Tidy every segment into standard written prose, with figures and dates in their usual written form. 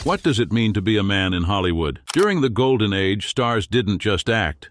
What does it mean to be a man in Hollywood? During the Golden Age, stars didn't just act.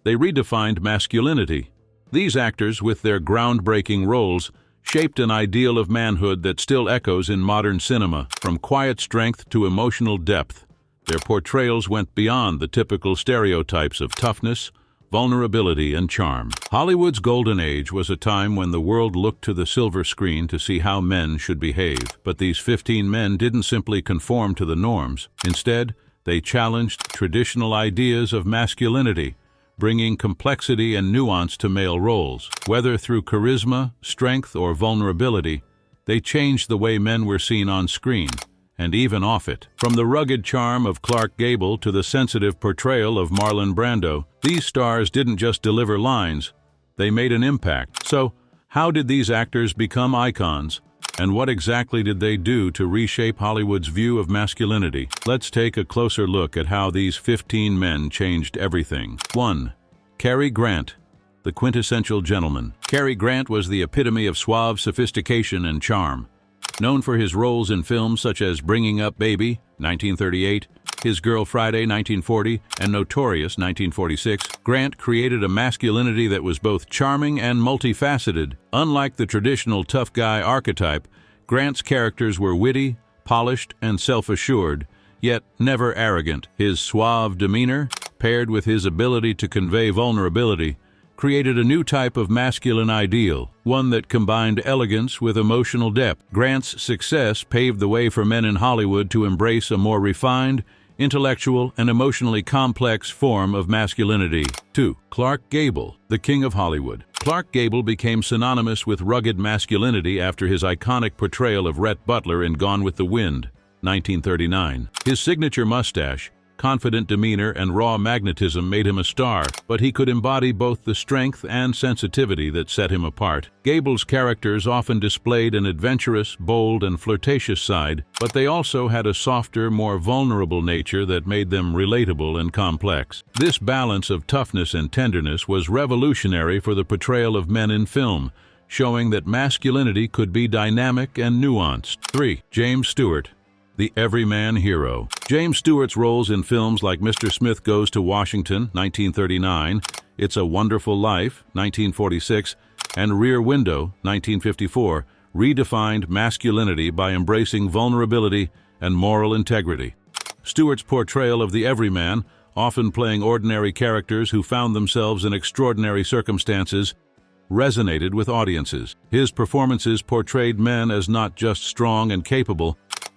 They redefined masculinity. These actors, with their groundbreaking roles, shaped an ideal of manhood that still echoes in modern cinema. From quiet strength to emotional depth, their portrayals went beyond the typical stereotypes of toughness, vulnerability, and charm. Hollywood's Golden Age was a time when the world looked to the silver screen to see how men should behave. But these 15 men didn't simply conform to the norms. Instead, they challenged traditional ideas of masculinity, bringing complexity and nuance to male roles. Whether through charisma, strength, or vulnerability, they changed the way men were seen on screen, and even off it. From the rugged charm of Gable to the sensitive portrayal of Marlon Brando, these stars didn't just deliver lines, they made an impact. So, how did these actors become icons? And what exactly did they do to reshape Hollywood's view of masculinity? Let's take a closer look at how these 15 men changed everything. 1. Cary Grant, the quintessential gentleman. Cary Grant was the epitome of suave sophistication and charm. Known for his roles in films such as Bringing Up Baby, 1938, His Girl Friday, 1940, and Notorious, 1946, Grant created a masculinity that was both charming and multifaceted. Unlike the traditional tough guy archetype, Grant's characters were witty, polished, and self-assured, yet never arrogant. His suave demeanor, paired with his ability to convey vulnerability, created a new type of masculine ideal, one that combined elegance with emotional depth. Grant's success paved the way for men in Hollywood to embrace a more refined, intellectual, and emotionally complex form of masculinity. 2. Gable, the king of Hollywood. Gable became synonymous with rugged masculinity after his iconic portrayal of Rhett Butler in Gone with the Wind, 1939. His signature mustache, confident demeanor, and raw magnetism made him a star, but he could embody both the strength and sensitivity that set him apart. Gable's characters often displayed an adventurous, bold, and flirtatious side, but they also had a softer, more vulnerable nature that made them relatable and complex. This balance of toughness and tenderness was revolutionary for the portrayal of men in film, showing that masculinity could be dynamic and nuanced. 3. James Stewart, the everyman hero. James Stewart's roles in films like Mr. Smith Goes to Washington, 1939, It's a Wonderful Life, 1946, and Rear Window, 1954, redefined masculinity by embracing vulnerability and moral integrity. Stewart's portrayal of the everyman, often playing ordinary characters who found themselves in extraordinary circumstances, resonated with audiences. His performances portrayed men as not just strong and capable,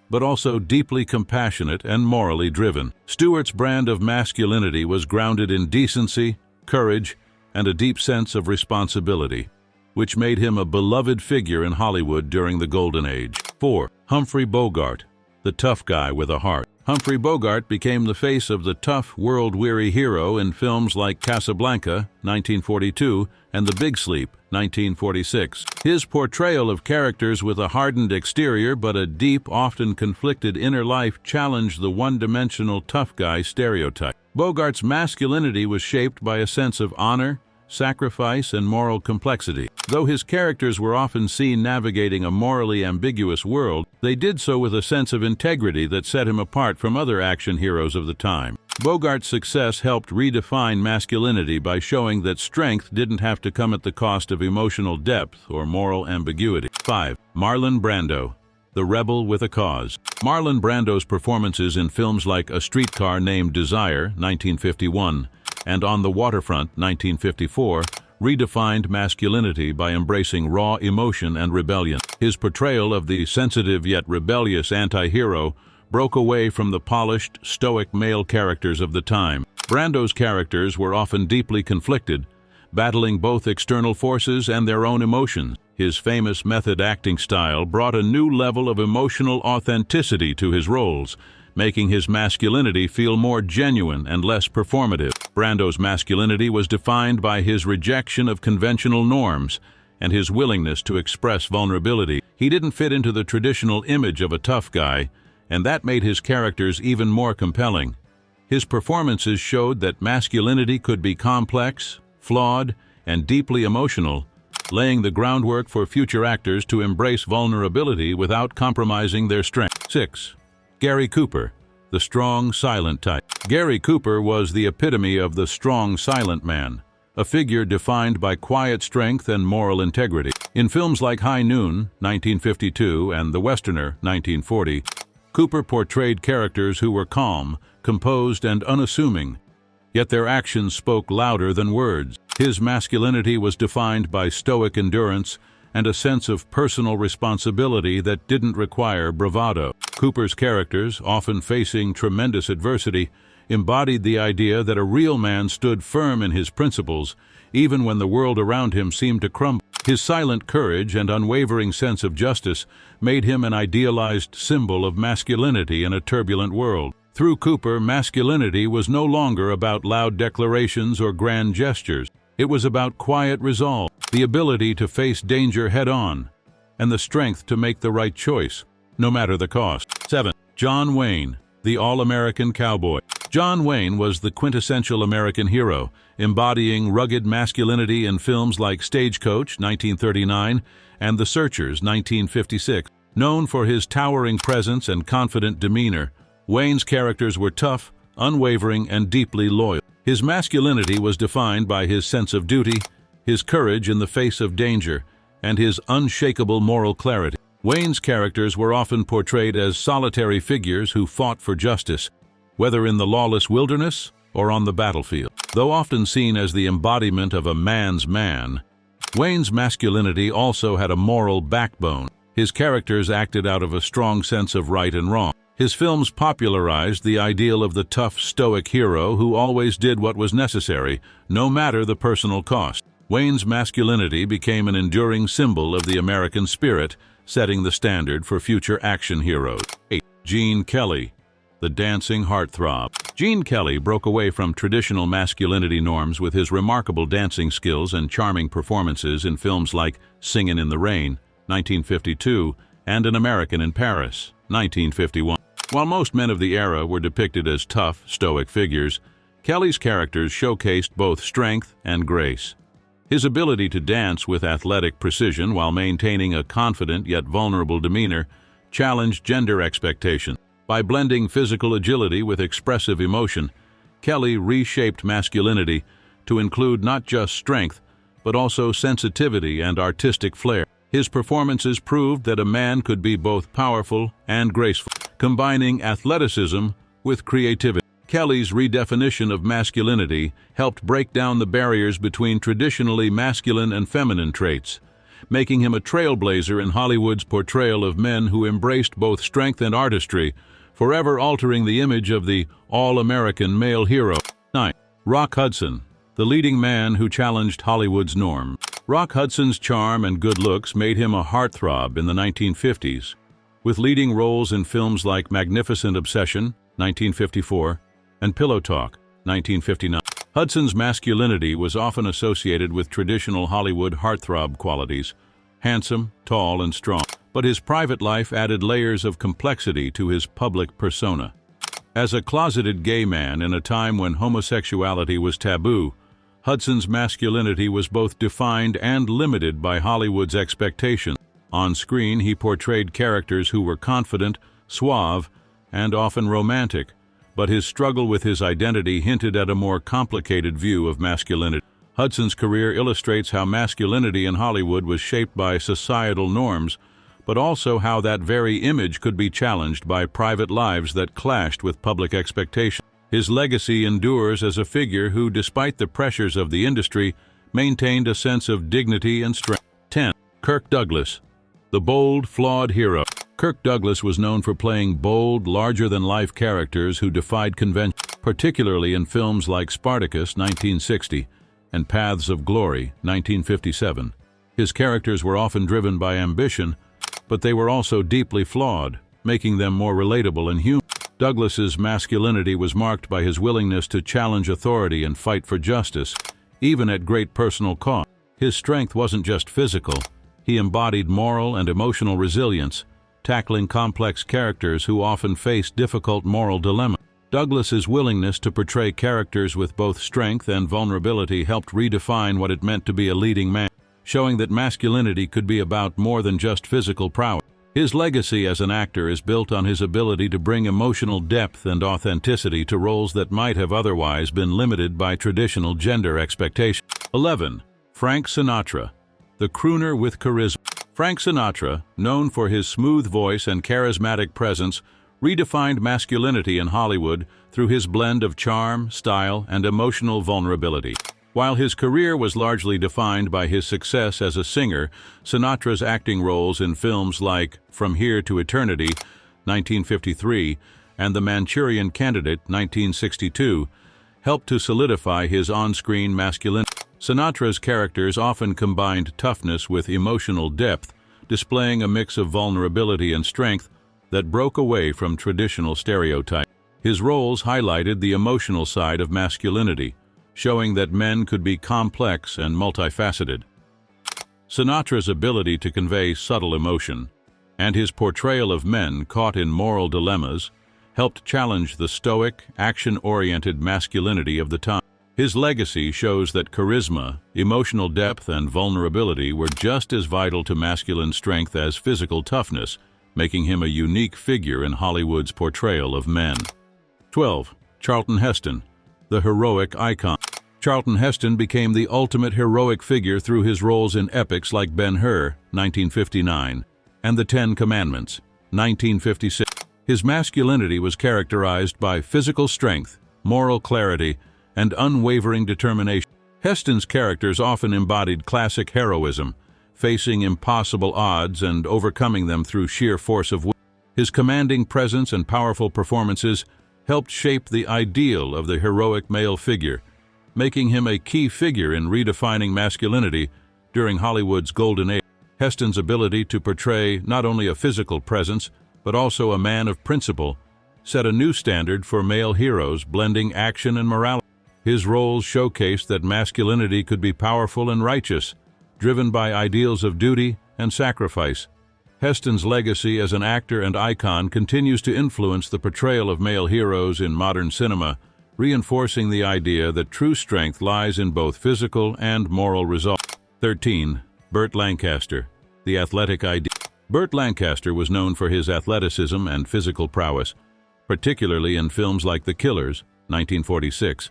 but also deeply compassionate and morally driven. Stewart's brand of masculinity was grounded in decency, courage, and a deep sense of responsibility, which made him a beloved figure in Hollywood during the Golden Age. 4. Humphrey Bogart, the tough guy with a heart. Humphrey Bogart became the face of the tough, world-weary hero in films like Casablanca, 1942, and The Big Sleep, 1946. His portrayal of characters with a hardened exterior but a deep, often conflicted inner life challenged the one-dimensional tough guy stereotype. Bogart's masculinity was shaped by a sense of honor, sacrifice, and moral complexity. Though his characters were often seen navigating a morally ambiguous world, they did so with a sense of integrity that set him apart from other action heroes of the time. Bogart's success helped redefine masculinity by showing that strength didn't have to come at the cost of emotional depth or moral ambiguity. 5. Marlon Brando, the rebel with a cause. Marlon Brando's performances in films like A Streetcar Named Desire, 1951, and On the Waterfront, 1954, redefined masculinity by embracing raw emotion and rebellion. His portrayal of the sensitive yet rebellious anti-hero broke away from the polished, stoic male characters of the time. Brando's characters were often deeply conflicted, battling both external forces and their own emotions. His famous method acting style brought a new level of emotional authenticity to his roles, making his masculinity feel more genuine and less performative. Brando's masculinity was defined by his rejection of conventional norms and his willingness to express vulnerability. He didn't fit into the traditional image of a tough guy, and that made his characters even more compelling. His performances showed that masculinity could be complex, flawed, and deeply emotional, laying the groundwork for future actors to embrace vulnerability without compromising their strength. 6. Gary Cooper, the strong, silent type. Gary Cooper was the epitome of the strong, silent man, a figure defined by quiet strength and moral integrity. In films like High Noon, 1952, and The Westerner, 1940, Cooper portrayed characters who were calm, composed, and unassuming, yet their actions spoke louder than words. His masculinity was defined by stoic endurance and a sense of personal responsibility that didn't require bravado. Cooper's characters, often facing tremendous adversity, embodied the idea that a real man stood firm in his principles, even when the world around him seemed to crumble. His silent courage and unwavering sense of justice made him an idealized symbol of masculinity in a turbulent world. Through Cooper, masculinity was no longer about loud declarations or grand gestures. It was about quiet resolve, the ability to face danger head-on, and the strength to make the right choice, no matter the cost. 7. John Wayne, the all-American cowboy. John Wayne was the quintessential American hero, embodying rugged masculinity in films like Stagecoach, 1939, and The Searchers, 1956. Known for his towering presence and confident demeanor, Wayne's characters were tough, unwavering, and deeply loyal. His masculinity was defined by his sense of duty, his courage in the face of danger, and his unshakable moral clarity. Wayne's characters were often portrayed as solitary figures who fought for justice, whether in the lawless wilderness or on the battlefield. Though often seen as the embodiment of a man's man, Wayne's masculinity also had a moral backbone. His characters acted out of a strong sense of right and wrong. His films popularized the ideal of the tough, stoic hero who always did what was necessary, no matter the personal cost. Wayne's masculinity became an enduring symbol of the American spirit, setting the standard for future action heroes. 8. Gene Kelly, the dancing heartthrob. Gene Kelly broke away from traditional masculinity norms with his remarkable dancing skills and charming performances in films like Singin' in the Rain, 1952, and An American in Paris, 1951. While most men of the era were depicted as tough, stoic figures, Kelly's characters showcased both strength and grace. His ability to dance with athletic precision while maintaining a confident yet vulnerable demeanor challenged gender expectations. By blending physical agility with expressive emotion, Kelly reshaped masculinity to include not just strength, but also sensitivity and artistic flair. His performances proved that a man could be both powerful and graceful, combining athleticism with creativity. Kelly's redefinition of masculinity helped break down the barriers between traditionally masculine and feminine traits, making him a trailblazer in Hollywood's portrayal of men who embraced both strength and artistry, forever altering the image of the all-American male hero. 9. Rock Hudson, the leading man who challenged Hollywood's norm. Rock Hudson's charm and good looks made him a heartthrob in the 1950s, with leading roles in films like Magnificent Obsession, 1954, and Pillow Talk, 1959. Hudson's masculinity was often associated with traditional Hollywood heartthrob qualities, handsome, tall, and strong, but his private life added layers of complexity to his public persona. As a closeted gay man in a time when homosexuality was taboo, Hudson's masculinity was both defined and limited by Hollywood's expectations. On screen, he portrayed characters who were confident, suave, and often romantic, but his struggle with his identity hinted at a more complicated view of masculinity. Hudson's career illustrates how masculinity in Hollywood was shaped by societal norms, but also how that very image could be challenged by private lives that clashed with public expectations. His legacy endures as a figure who, despite the pressures of the industry, maintained a sense of dignity and strength. 10. Kirk Douglas, the bold, flawed hero. Kirk Douglas was known for playing bold, larger-than-life characters who defied convention, particularly in films like Spartacus, 1960, and Paths of Glory, 1957. His characters were often driven by ambition, but they were also deeply flawed, making them more relatable and human. Douglas's masculinity was marked by his willingness to challenge authority and fight for justice, even at great personal cost. His strength wasn't just physical. He embodied moral and emotional resilience, tackling complex characters who often faced difficult moral dilemmas. Douglas's willingness to portray characters with both strength and vulnerability helped redefine what it meant to be a leading man, showing that masculinity could be about more than just physical prowess. His legacy as an actor is built on his ability to bring emotional depth and authenticity to roles that might have otherwise been limited by traditional gender expectations. 11. Frank Sinatra, the crooner with charisma. Frank Sinatra, known for his smooth voice and charismatic presence, redefined masculinity in Hollywood through his blend of charm, style, and emotional vulnerability. While his career was largely defined by his success as a singer, Sinatra's acting roles in films like From Here to Eternity, 1953, and The Manchurian Candidate, 1962, helped to solidify his on-screen masculinity. Sinatra's characters often combined toughness with emotional depth, displaying a mix of vulnerability and strength that broke away from traditional stereotypes. His roles highlighted the emotional side of masculinity, showing that men could be complex and multifaceted. Sinatra's ability to convey subtle emotion and his portrayal of men caught in moral dilemmas helped challenge the stoic, action-oriented masculinity of the time. His legacy shows that charisma, emotional depth, and vulnerability were just as vital to masculine strength as physical toughness, making him a unique figure in Hollywood's portrayal of men. 12. Charlton Heston, the heroic icon. Charlton Heston became the ultimate heroic figure through his roles in epics like Ben-Hur, 1959, and The Ten Commandments, 1956. His masculinity was characterized by physical strength, moral clarity, and unwavering determination. Heston's characters often embodied classic heroism, facing impossible odds and overcoming them through sheer force of will. His commanding presence and powerful performances helped shape the ideal of the heroic male figure, making him a key figure in redefining masculinity during Hollywood's golden age. Heston's ability to portray not only a physical presence, but also a man of principle, set a new standard for male heroes blending action and morality. His roles showcased that masculinity could be powerful and righteous, driven by ideals of duty and sacrifice. Heston's legacy as an actor and icon continues to influence the portrayal of male heroes in modern cinema, reinforcing the idea that true strength lies in both physical and moral results. 13. Burt Lancaster, the athletic ideal. Burt Lancaster was known for his athleticism and physical prowess, particularly in films like The Killers, 1946,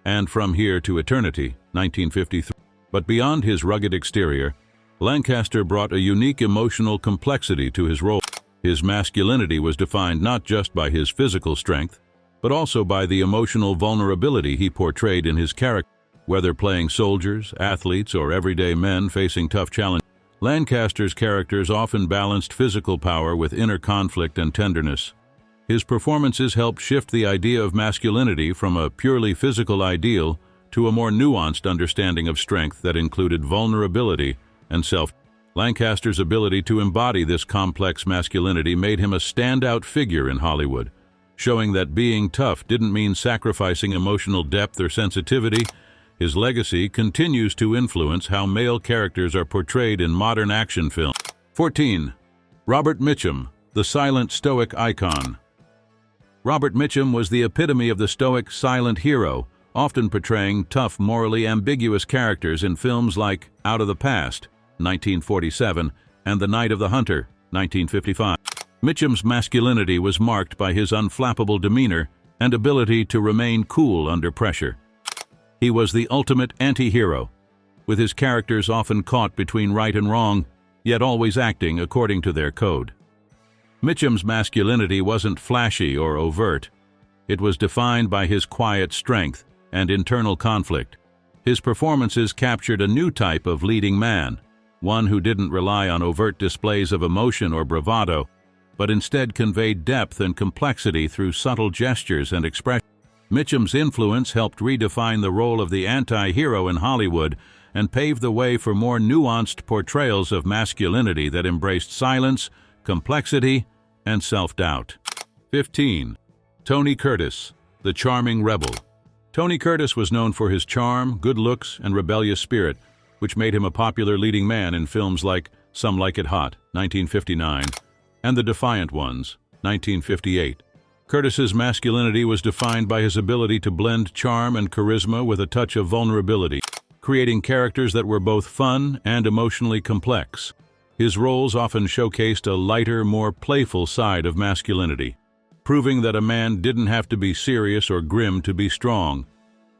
and From Here to Eternity, 1953. But beyond his rugged exterior, Lancaster brought a unique emotional complexity to his role. His masculinity was defined not just by his physical strength, but also by the emotional vulnerability he portrayed in his character. Whether playing soldiers, athletes, or everyday men facing tough challenges, Lancaster's characters often balanced physical power with inner conflict and tenderness. His performances helped shift the idea of masculinity from a purely physical ideal to a more nuanced understanding of strength that included vulnerability and self. Lancaster's ability to embody this complex masculinity made him a standout figure in Hollywood, showing that being tough didn't mean sacrificing emotional depth or sensitivity. His legacy continues to influence how male characters are portrayed in modern action films. 14. Robert Mitchum, the silent stoic icon. Robert Mitchum was the epitome of the stoic, silent hero, often portraying tough, morally ambiguous characters in films like Out of the Past, 1947, and The Night of the Hunter, 1955. Mitchum's masculinity was marked by his unflappable demeanor and ability to remain cool under pressure. He was the ultimate anti-hero, with his characters often caught between right and wrong, yet always acting according to their code. Mitchum's masculinity wasn't flashy or overt. It was defined by his quiet strength and internal conflict. His performances captured a new type of leading man, one who didn't rely on overt displays of emotion or bravado, but instead conveyed depth and complexity through subtle gestures and expression. Mitchum's influence helped redefine the role of the anti-hero in Hollywood and paved the way for more nuanced portrayals of masculinity that embraced silence, complexity, and self-doubt. 15. Tony Curtis, the charming rebel. Tony Curtis was known for his charm, good looks, and rebellious spirit, which made him a popular leading man in films like Some Like It Hot, 1959, and The Defiant Ones, 1958. Curtis's masculinity was defined by his ability to blend charm and charisma with a touch of vulnerability, creating characters that were both fun and emotionally complex. His roles often showcased a lighter, more playful side of masculinity, proving that a man didn't have to be serious or grim to be strong.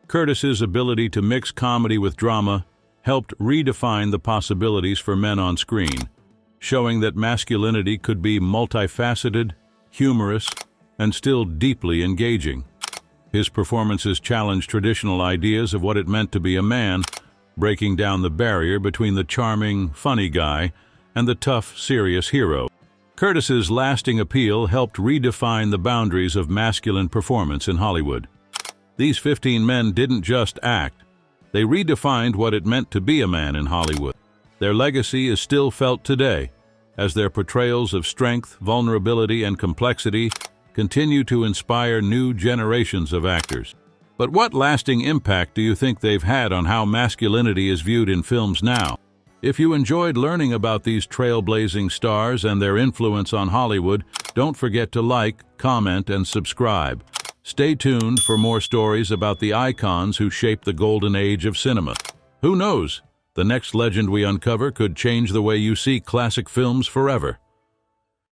Curtis's ability to mix comedy with drama helped redefine the possibilities for men on screen, showing that masculinity could be multifaceted, humorous, and still deeply engaging. His performances challenged traditional ideas of what it meant to be a man, breaking down the barrier between the charming, funny guy and the tough, serious hero. Curtis's lasting appeal helped redefine the boundaries of masculine performance in Hollywood. These 15 men didn't just act, they redefined what it meant to be a man in Hollywood. Their legacy is still felt today, as their portrayals of strength, vulnerability, and complexity continue to inspire new generations of actors. But what lasting impact do you think they've had on how masculinity is viewed in films now? If you enjoyed learning about these trailblazing stars and their influence on Hollywood, don't forget to like, comment, and subscribe. Stay tuned for more stories about the icons who shaped the golden age of cinema. Who knows? The next legend we uncover could change the way you see classic films forever.